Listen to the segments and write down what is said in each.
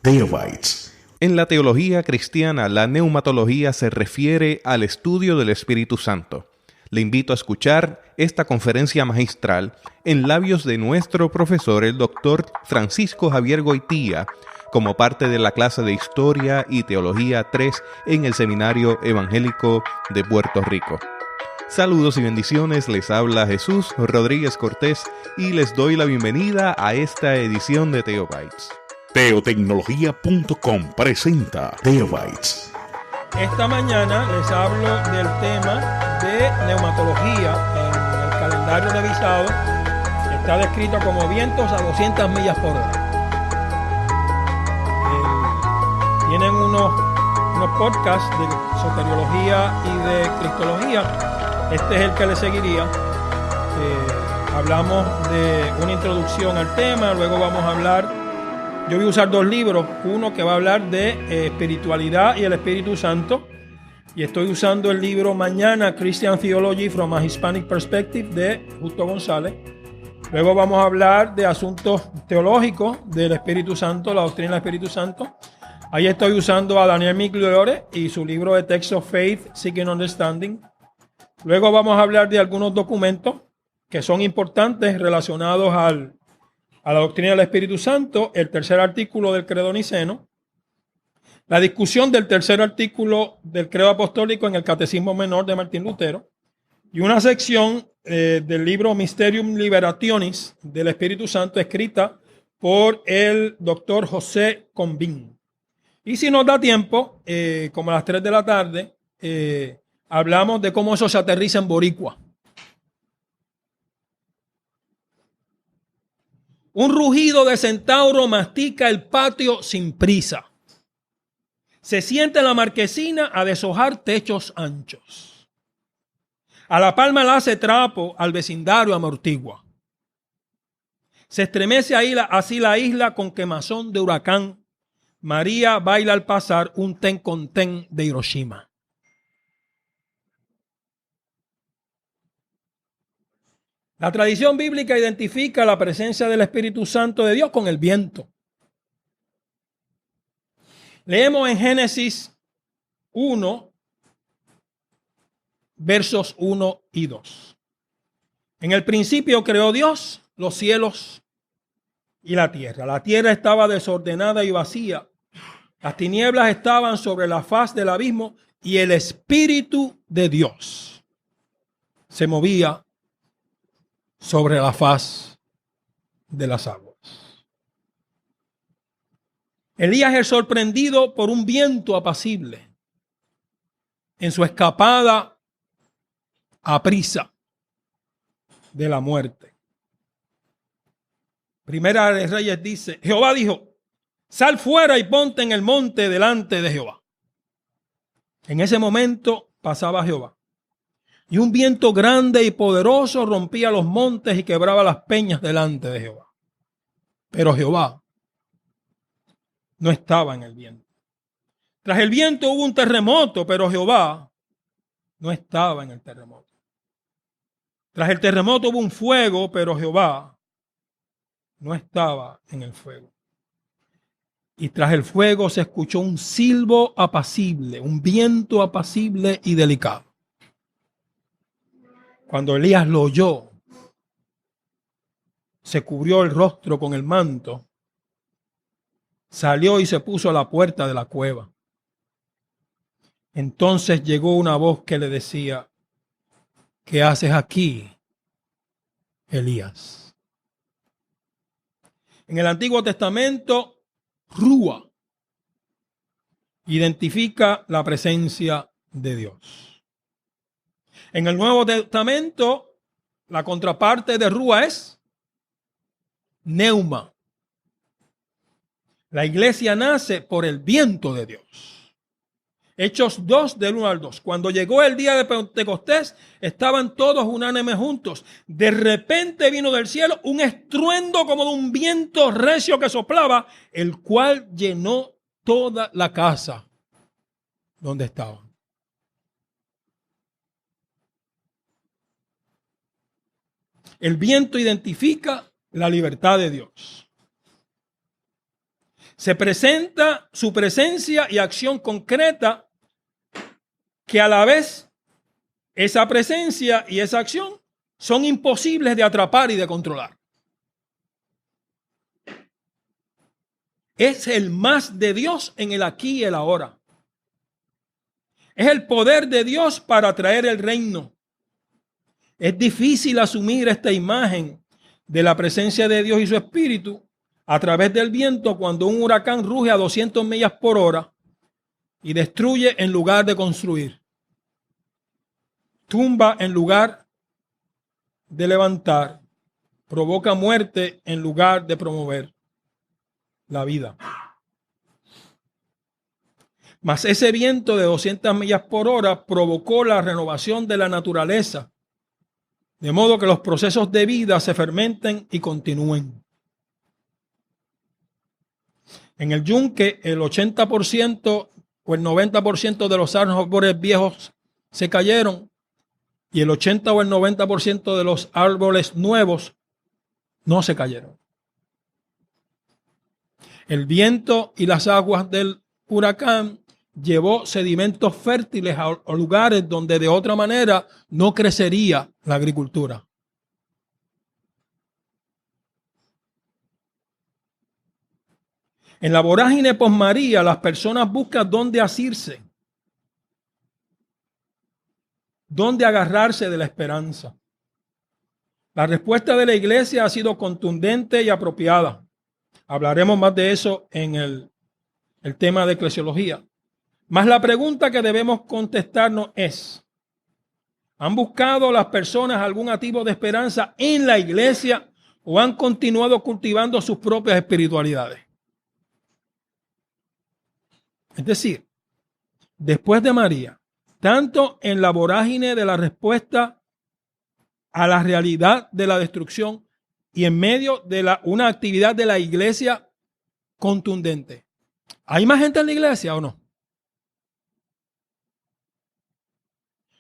Teobytes. En la teología cristiana, la neumatología se refiere al estudio del Espíritu Santo. Le invito a escuchar esta conferencia magistral en labios de nuestro profesor, el doctor Francisco Javier Goitía, como parte de la clase de Historia y Teología 3 en el Seminario Evangélico de Puerto Rico. Saludos y bendiciones, les habla Jesús Rodríguez Cortés y les doy la bienvenida a esta edición de Teobytes. Teotecnología.com presenta Teobytes. Esta mañana les hablo del tema de neumatología en el calendario revisado. Está descrito como vientos a 200 millas por hora. Tienen unos podcasts de soteriología y de cristología. Este es el que le seguiría. Hablamos de una introducción al tema, luego vamos a hablar. Yo voy a usar dos libros, uno que va a hablar de espiritualidad y el Espíritu Santo, y estoy usando el libro Mañana, Christian Theology from a Hispanic Perspective, de Justo González. Luego vamos a hablar de asuntos teológicos del Espíritu Santo, la doctrina del Espíritu Santo. Ahí estoy usando a Daniel Migliore y su libro de Text of Faith, Seeking Understanding. Luego vamos a hablar de algunos documentos que son importantes relacionados a la doctrina del Espíritu Santo, el tercer artículo del Credo Niceno, la discusión del tercer artículo del Credo Apostólico en el Catecismo Menor de Martín Lutero, y una sección del libro Mysterium Liberationis del Espíritu Santo, escrita por el doctor José Combín. Y si nos da tiempo, como a las 3 de la tarde, hablamos de cómo eso se aterriza en boricua. Un rugido de centauro mastica el patio sin prisa. Se sienta en la marquesina a deshojar techos anchos. A la palma la hace trapo, al vecindario amortigua. Se estremece así la isla con quemazón de huracán. María baila al pasar un ten con ten de Hiroshima. La tradición bíblica identifica la presencia del Espíritu Santo de Dios con el viento. Leemos en Génesis 1, versos 1 y 2. En el principio creó Dios los cielos y la tierra. La tierra estaba desordenada y vacía. Las tinieblas estaban sobre la faz del abismo y el Espíritu de Dios se movía sobre la faz de las aguas. Elías es sorprendido por un viento apacible en su escapada a prisa de la muerte. Primera de Reyes dice, Jehová dijo, sal fuera y ponte en el monte delante de Jehová. En ese momento pasaba Jehová. Y un viento grande y poderoso rompía los montes y quebraba las peñas delante de Jehová. Pero Jehová no estaba en el viento. Tras el viento hubo un terremoto, pero Jehová no estaba en el terremoto. Tras el terremoto hubo un fuego, pero Jehová no estaba en el fuego. Y tras el fuego se escuchó un silbo apacible, un viento apacible y delicado. Cuando Elías lo oyó, se cubrió el rostro con el manto, salió y se puso a la puerta de la cueva. Entonces llegó una voz que le decía, ¿qué haces aquí, Elías? En el Antiguo Testamento, Rúa identifica la presencia de Dios. En el Nuevo Testamento, la contraparte de Rúa es Neuma. La iglesia nace por el viento de Dios. Hechos 2, del 1 al 2. Cuando llegó el día de Pentecostés, estaban todos unánimes juntos. De repente vino del cielo un estruendo como de un viento recio que soplaba, el cual llenó toda la casa donde estaban. El viento identifica la libertad de Dios. Se presenta su presencia y acción concreta que a la vez esa presencia y esa acción son imposibles de atrapar y de controlar. Es el más de Dios en el aquí y el ahora. Es el poder de Dios para traer el reino. Es difícil asumir esta imagen de la presencia de Dios y su Espíritu a través del viento cuando un huracán ruge a 200 millas por hora y destruye en lugar de construir. Tumba en lugar de levantar. Provoca muerte en lugar de promover la vida. Mas ese viento de 200 millas por hora provocó la renovación de la naturaleza, de modo que los procesos de vida se fermenten y continúen. En el yunque, el 80% o el 90% de los árboles viejos se cayeron y el 80 o el 90% de los árboles nuevos no se cayeron. El viento y las aguas del huracán llevó sedimentos fértiles a lugares donde de otra manera no crecería la agricultura. En la vorágine posmaría, las personas buscan dónde asirse, dónde agarrarse de la esperanza. La respuesta de la iglesia ha sido contundente y apropiada. Hablaremos más de eso en el tema de eclesiología. Mas la pregunta que debemos contestarnos es: ¿han buscado las personas algún atisbo de esperanza en la iglesia o han continuado cultivando sus propias espiritualidades? Es decir, después de María, tanto en la vorágine de la respuesta a la realidad de la destrucción y en medio de una actividad de la iglesia contundente, ¿hay más gente en la iglesia o no?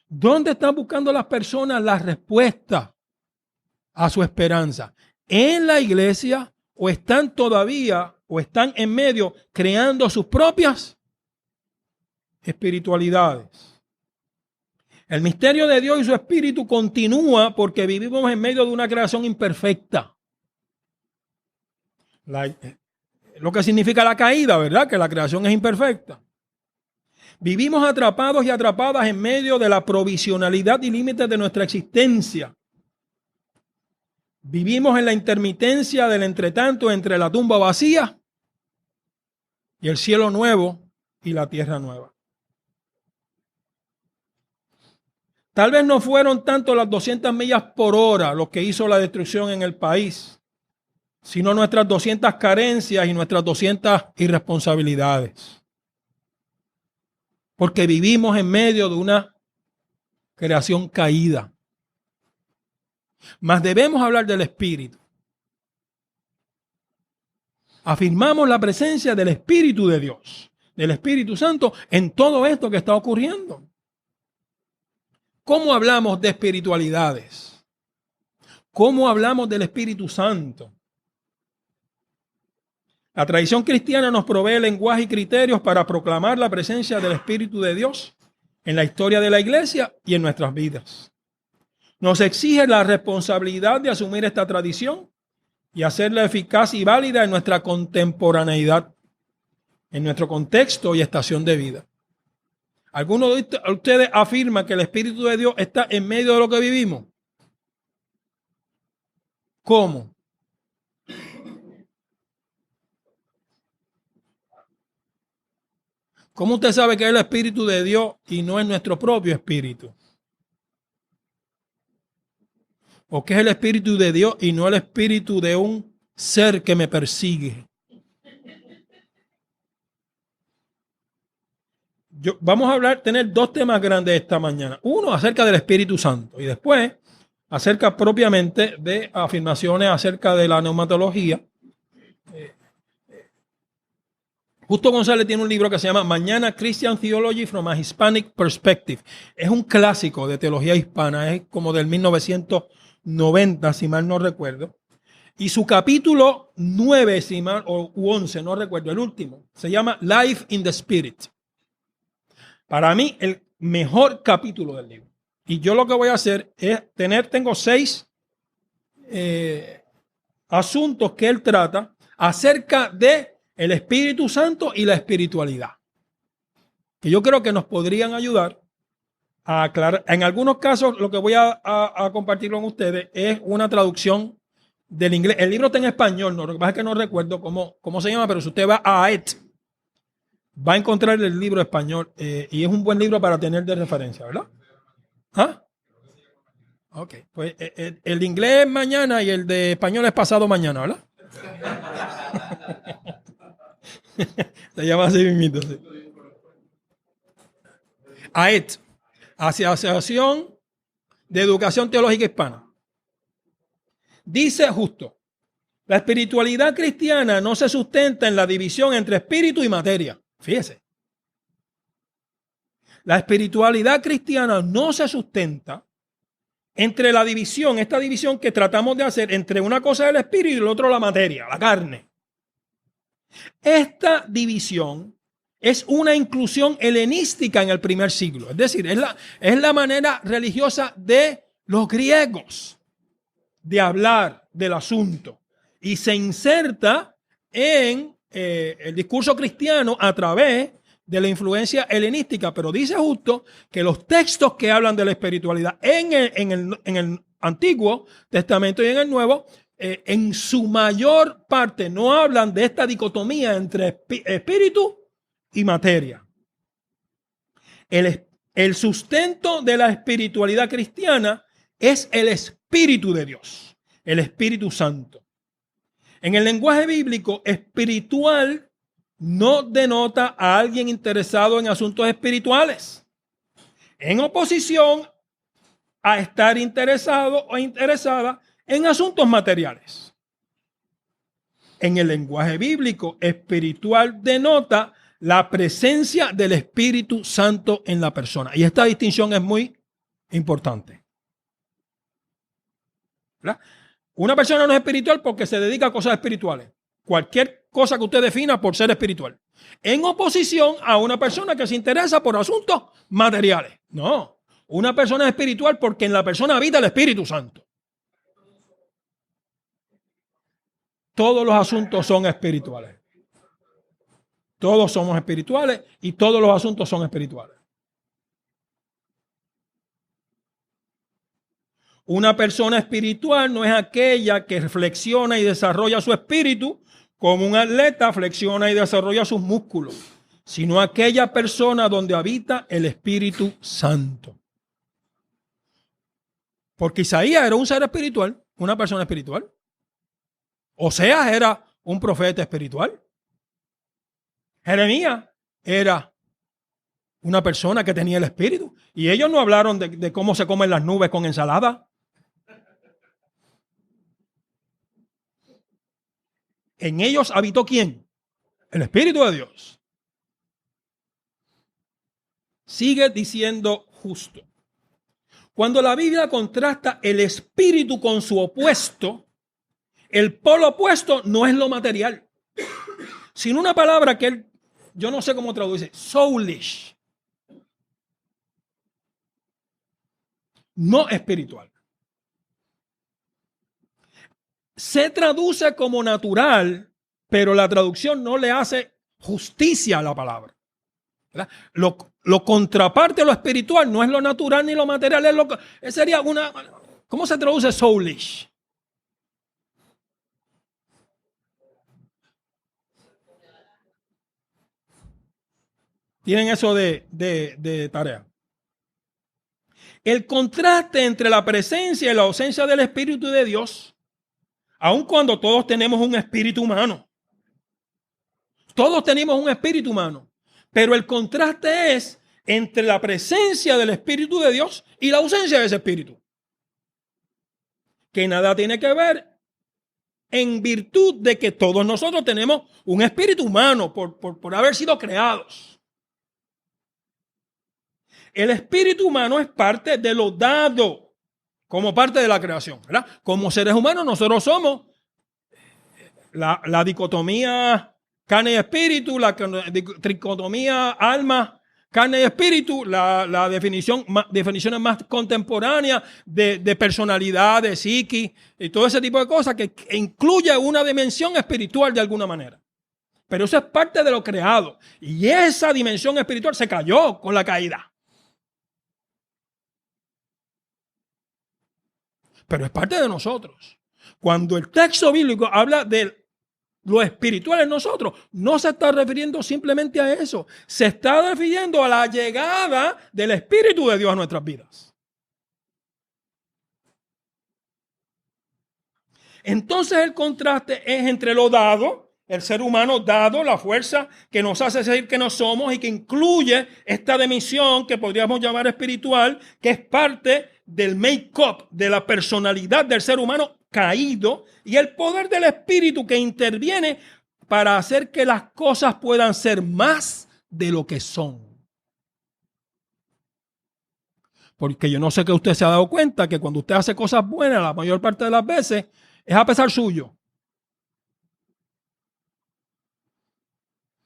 ¿Dónde están buscando las personas la respuesta a su esperanza? ¿En la iglesia o están todavía o están en medio creando sus propias espiritualidades? El misterio de Dios y su Espíritu continúa porque vivimos en medio de una creación imperfecta. Lo que significa la caída, ¿verdad? Que la creación es imperfecta. Vivimos atrapados y atrapadas en medio de la provisionalidad y límites de nuestra existencia. Vivimos en la intermitencia del entretanto entre la tumba vacía y el cielo nuevo y la tierra nueva. Tal vez no fueron tanto las 200 millas por hora lo que hizo la destrucción en el país, sino nuestras 200 carencias y nuestras 200 irresponsabilidades. Porque vivimos en medio de una creación caída. Mas debemos hablar del Espíritu. Afirmamos la presencia del Espíritu de Dios, del Espíritu Santo, en todo esto que está ocurriendo. ¿Cómo hablamos de espiritualidades? ¿Cómo hablamos del Espíritu Santo? La tradición cristiana nos provee lenguaje y criterios para proclamar la presencia del Espíritu de Dios en la historia de la iglesia y en nuestras vidas. Nos exige la responsabilidad de asumir esta tradición y hacerla eficaz y válida en nuestra contemporaneidad, en nuestro contexto y estación de vida. ¿Alguno de ustedes afirma que el Espíritu de Dios está en medio de lo que vivimos? ¿Cómo? ¿Cómo usted sabe que es el Espíritu de Dios y no es nuestro propio espíritu? ¿O que es el Espíritu de Dios y no el espíritu de un ser que me persigue? Vamos a tener dos temas grandes esta mañana. Uno acerca del Espíritu Santo y después acerca propiamente de afirmaciones acerca de la neumatología. Justo González tiene un libro que se llama Mañana Christian Theology from a Hispanic Perspective. Es un clásico de teología hispana, es como del 1990, si mal no recuerdo. Y su capítulo 9, o 11, no recuerdo, el último, se llama Life in the Spirit. Para mí, el mejor capítulo del libro. Y yo lo que voy a hacer es tengo 6 asuntos que él trata acerca de el Espíritu Santo y la espiritualidad, que yo creo que nos podrían ayudar a aclarar. En algunos casos, lo que voy a compartir con ustedes es una traducción del inglés. El libro está en español, ¿no? Lo que pasa es que no recuerdo cómo se llama, pero si usted va a AET, va a encontrar el libro español y es un buen libro para tener de referencia, ¿verdad? ¿Ah? Ok, pues el de inglés es mañana y el de español es pasado mañana, ¿verdad? Se llama así mismo. Sí. AET, Asociación de Educación Teológica Hispana. Dice justo, la espiritualidad cristiana no se sustenta en la división entre espíritu y materia. Fíjese. La espiritualidad cristiana no se sustenta entre la división, esta división que tratamos de hacer entre una cosa del espíritu y el otro la materia, la carne. Esta división es una inclusión helenística en el primer siglo. Es decir, es la manera religiosa de los griegos de hablar del asunto. Y se inserta en el discurso cristiano a través de la influencia helenística. Pero dice justo que los textos que hablan de la espiritualidad en el Antiguo Testamento y en el Nuevo, en su mayor parte no hablan de esta dicotomía entre espíritu y materia. El sustento de la espiritualidad cristiana es el Espíritu de Dios, el Espíritu Santo. En el lenguaje bíblico, espiritual no denota a alguien interesado en asuntos espirituales, en oposición a estar interesado o interesada en asuntos materiales. En el lenguaje bíblico, espiritual denota la presencia del Espíritu Santo en la persona. Y esta distinción es muy importante. ¿Verdad? Una persona no es espiritual porque se dedica a cosas espirituales. Cualquier cosa que usted defina por ser espiritual. En oposición a una persona que se interesa por asuntos materiales. No. Una persona es espiritual porque en la persona habita el Espíritu Santo. Todos los asuntos son espirituales. Todos somos espirituales y todos los asuntos son espirituales. Una persona espiritual no es aquella que reflexiona y desarrolla su espíritu como un atleta flexiona y desarrolla sus músculos, sino aquella persona donde habita el Espíritu Santo. Porque Isaías era un ser espiritual, una persona espiritual. Oseas era un profeta espiritual. Jeremías era una persona que tenía el Espíritu. Y ellos no hablaron de cómo se comen las nubes con ensalada. En ellos habitó ¿quién? El Espíritu de Dios. Sigue diciendo justo. Cuando la Biblia contrasta el espíritu con su opuesto, el polo opuesto no es lo material, sino una palabra que yo no sé cómo traduce, soulish. No espiritual. Se traduce como natural, pero la traducción no le hace justicia a la palabra. Lo contraparte a lo espiritual no es lo natural ni lo material, sería una. ¿Cómo se traduce soulish? Tienen eso de tarea. El contraste entre la presencia y la ausencia del Espíritu de Dios, aun cuando todos tenemos un espíritu humano. Todos tenemos un espíritu humano. Pero el contraste es entre la presencia del Espíritu de Dios y la ausencia de ese espíritu. Que nada tiene que ver en virtud de que todos nosotros tenemos un espíritu humano por haber sido creados. El espíritu humano es parte de lo dado como parte de la creación, ¿verdad? Como seres humanos nosotros somos la dicotomía carne y espíritu, la tricotomía alma, carne y espíritu, la definiciones más contemporáneas de personalidad, de psiquis y todo ese tipo de cosas que incluye una dimensión espiritual de alguna manera. Pero eso es parte de lo creado. Y esa dimensión espiritual se cayó con la caída. Pero es parte de nosotros. Cuando el texto bíblico habla de lo espiritual en nosotros, no se está refiriendo simplemente a eso. Se está refiriendo a la llegada del Espíritu de Dios a nuestras vidas. Entonces el contraste es entre lo dado, el ser humano dado, la fuerza que nos hace decir que no somos y que incluye esta dimensión que podríamos llamar espiritual, que es parte del make-up de la personalidad del ser humano caído, y el poder del Espíritu que interviene para hacer que las cosas puedan ser más de lo que son. Porque yo no sé que usted se ha dado cuenta que cuando usted hace cosas buenas, la mayor parte de las veces, es a pesar suyo.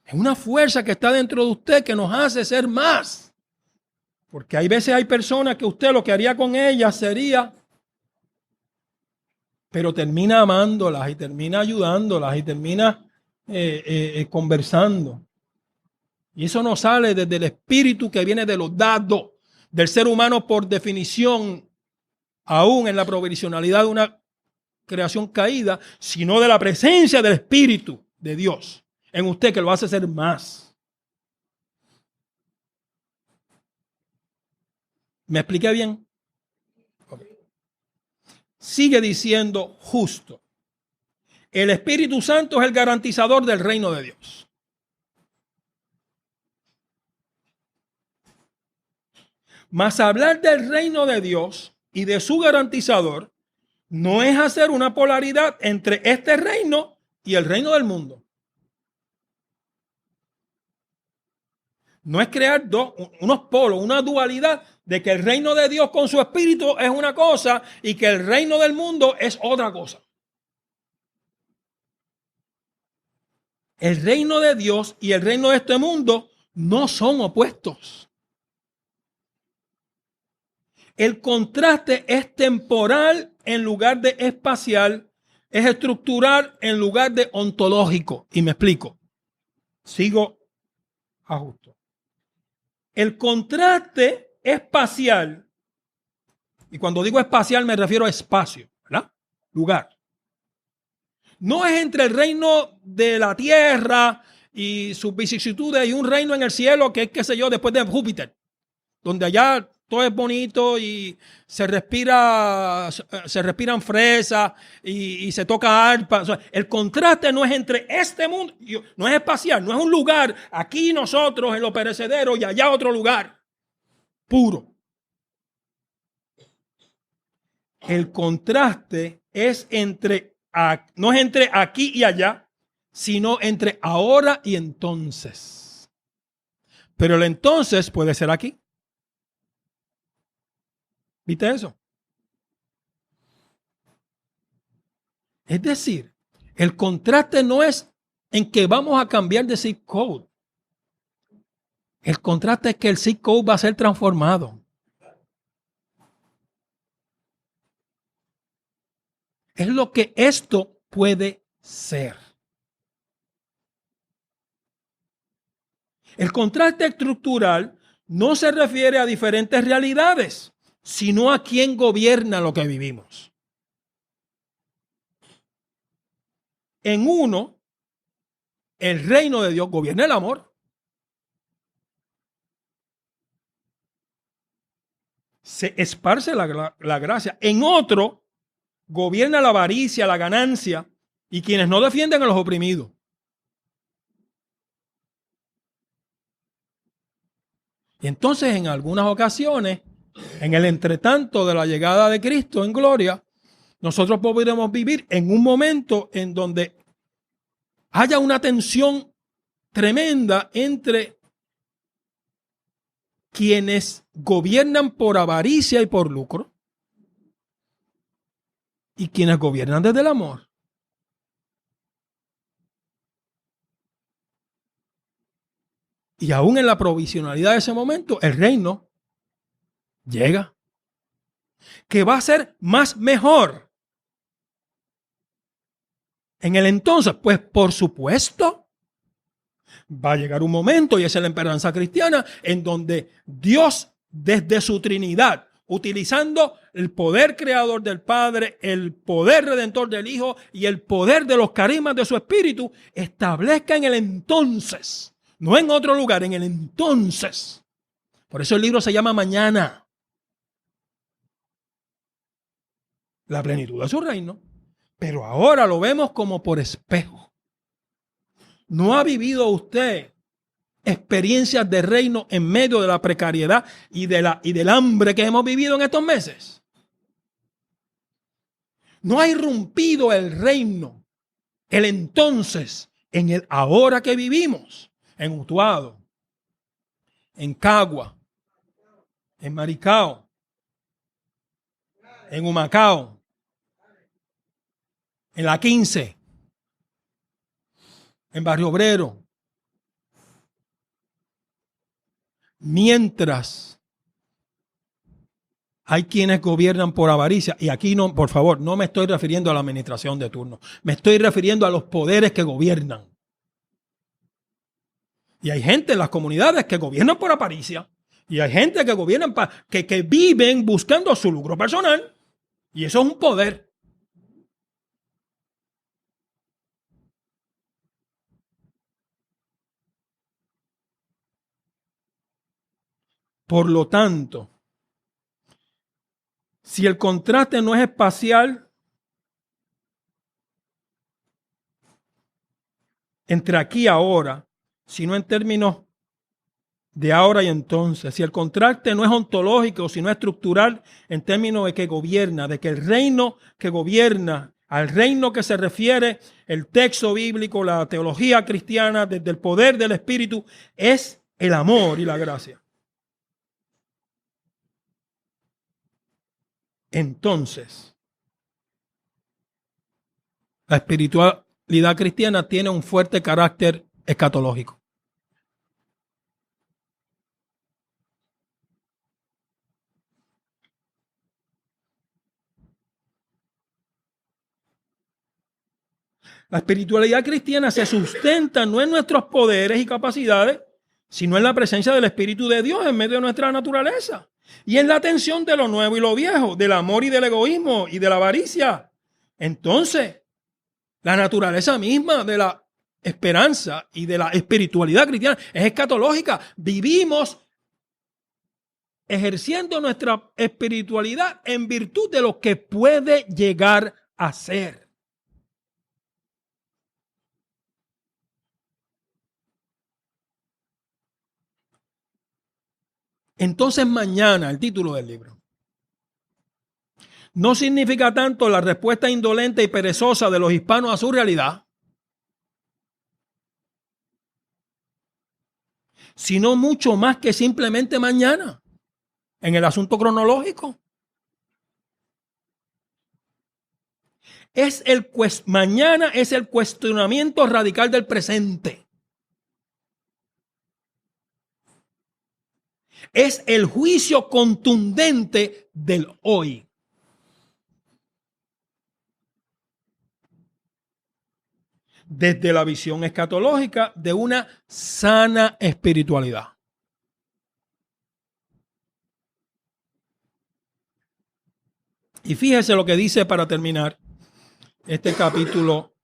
Es una fuerza que está dentro de usted que nos hace ser más. Porque hay veces hay personas que usted lo que haría con ellas sería, pero termina amándolas y termina ayudándolas y termina conversando. Y eso no sale desde el espíritu que viene de los dados del ser humano por definición, aún en la provisionalidad de una creación caída, sino de la presencia del Espíritu de Dios en usted que lo hace ser más. ¿Me expliqué bien? Okay. Sigue diciendo justo. El Espíritu Santo es el garantizador del reino de Dios. Mas hablar del reino de Dios y de su garantizador no es hacer una polaridad entre este reino y el reino del mundo. No es crear unos polos, una dualidad de que el reino de Dios con su espíritu es una cosa y que el reino del mundo es otra cosa. El reino de Dios y el reino de este mundo no son opuestos. El contraste es temporal en lugar de espacial, es estructural en lugar de ontológico. Y me explico. Sigo ajusto. El contraste espacial, y cuando digo espacial me refiero a espacio, ¿verdad? Lugar. No es entre el reino de la tierra y sus vicisitudes y un reino en el cielo que es, qué sé yo, después de Júpiter, donde allá todo es bonito y se respiran fresas y se toca arpa. O sea, el contraste no es entre este mundo, no es espacial, no es un lugar, aquí nosotros en lo perecedero y allá otro lugar, puro. El contraste es no es entre aquí y allá, sino entre ahora y entonces. Pero el entonces puede ser aquí. ¿Viste eso? Es decir, el contraste no es en que vamos a cambiar de zip code. El contraste es que el zip code va a ser transformado. Es lo que esto puede ser. El contraste estructural no se refiere a diferentes realidades, sino a quien gobierna lo que vivimos. En uno, el reino de Dios gobierna el amor. Se esparce la gracia. En otro, gobierna la avaricia, la ganancia y quienes no defienden a los oprimidos. Y entonces, en algunas ocasiones, en el entretanto de la llegada de Cristo en gloria, nosotros podremos vivir en un momento en donde haya una tensión tremenda entre quienes gobiernan por avaricia y por lucro y quienes gobiernan desde el amor. Y aún en la provisionalidad de ese momento, el reino llega. Que va a ser más mejor. En el entonces, pues por supuesto, va a llegar un momento, y esa es la esperanza cristiana, en donde Dios, desde su Trinidad, utilizando el poder creador del Padre, el poder redentor del Hijo y el poder de los carismas de su Espíritu, establezca en el entonces, no en otro lugar, en el entonces. Por eso el libro se llama Mañana. La plenitud de su reino. Pero ahora lo vemos como por espejo. ¿No ha vivido usted experiencias de reino en medio de la precariedad y del hambre que hemos vivido en estos meses? ¿No ha irrumpido el reino, el entonces, en el ahora que vivimos? En Utuado, en Cagua, en Maricao, en Humacao, en la 15, en Barrio Obrero. Mientras hay quienes gobiernan por avaricia, y aquí no, por favor, no me estoy refiriendo a la administración de turno, me estoy refiriendo a los poderes que gobiernan. Y hay gente en las comunidades que gobiernan por avaricia, y hay gente que gobiernan que viven buscando su lucro personal, y eso es un poder. Por lo tanto, si el contraste no es espacial entre aquí y ahora, sino en términos de ahora y entonces, si el contraste no es ontológico, sino estructural en términos de que gobierna, de que el reino que gobierna, al reino que se refiere el texto bíblico, la teología cristiana, desde el poder del Espíritu, es el amor y la gracia. Entonces, la espiritualidad cristiana tiene un fuerte carácter escatológico. La espiritualidad cristiana se sustenta no en nuestros poderes y capacidades, sino en la presencia del Espíritu de Dios en medio de nuestra naturaleza. Y en la tensión de lo nuevo y lo viejo, del amor y del egoísmo y de la avaricia. Entonces, la naturaleza misma de la esperanza y de la espiritualidad cristiana es escatológica. Vivimos ejerciendo nuestra espiritualidad en virtud de lo que puede llegar a ser. Entonces mañana, el título del libro, no significa tanto la respuesta indolente y perezosa de los hispanos a su realidad, sino mucho más que simplemente mañana, en el asunto cronológico. Mañana es el cuestionamiento radical del presente. Es el juicio contundente del hoy. Desde la visión escatológica de una sana espiritualidad. Y fíjese lo que dice para terminar este capítulo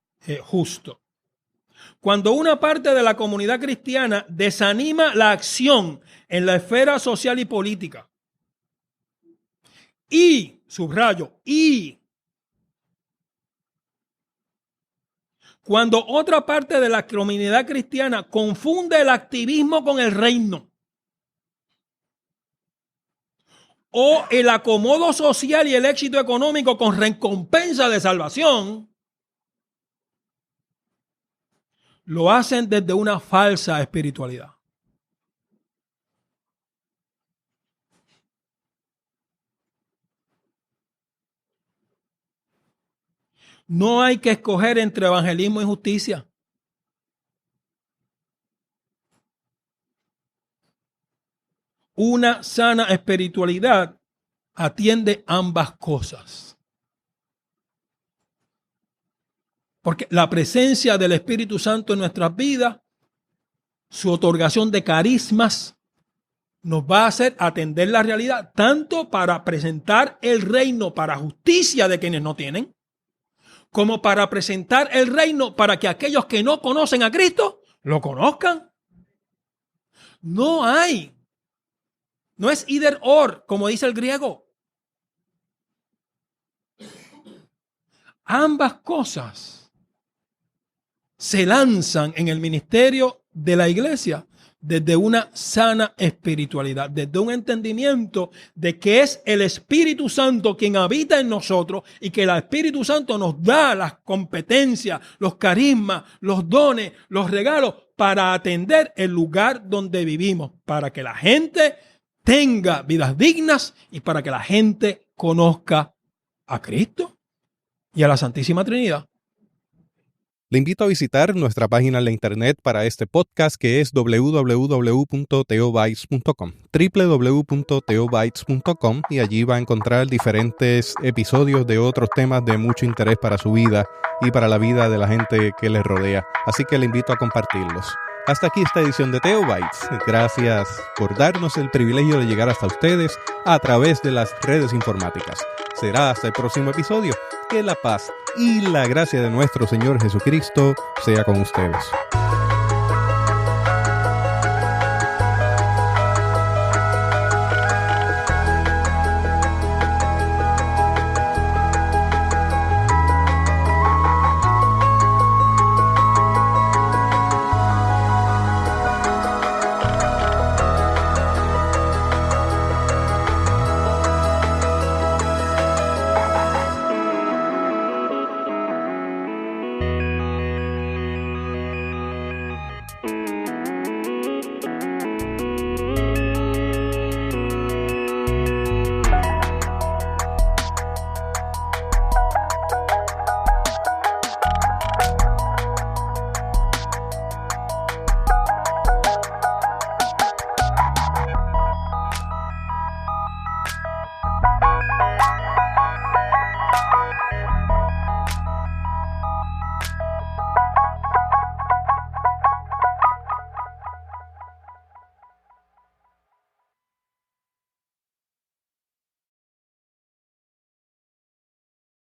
justo. Cuando una parte de la comunidad cristiana desanima la acción en la esfera social y política, y, subrayo, y cuando otra parte de la comunidad cristiana confunde el activismo con el reino, o el acomodo social y el éxito económico con recompensa de salvación, lo hacen desde una falsa espiritualidad. No hay que escoger entre evangelismo y justicia. Una sana espiritualidad atiende ambas cosas. Porque la presencia del Espíritu Santo en nuestras vidas, su otorgación de carismas, nos va a hacer atender la realidad, tanto para presentar el reino para justicia de quienes no tienen, como para presentar el reino para que aquellos que no conocen a Cristo lo conozcan. No es either or, como dice el griego. Ambas cosas se lanzan en el ministerio de la iglesia desde una sana espiritualidad, desde un entendimiento de que es el Espíritu Santo quien habita en nosotros y que el Espíritu Santo nos da las competencias, los carismas, los dones, los regalos para atender el lugar donde vivimos, para que la gente tenga vidas dignas y para que la gente conozca a Cristo y a la Santísima Trinidad. Le invito a visitar nuestra página en la internet para este podcast, que es www.theobytes.com, www.theobytes.com, y allí va a encontrar diferentes episodios de otros temas de mucho interés para su vida y para la vida de la gente que les rodea. Así que le invito a compartirlos. Hasta aquí esta edición de Theobytes. Gracias por darnos el privilegio de llegar hasta ustedes a través de las redes informáticas. Será hasta el próximo episodio. Que la paz y la gracia de nuestro Señor Jesucristo sea con ustedes.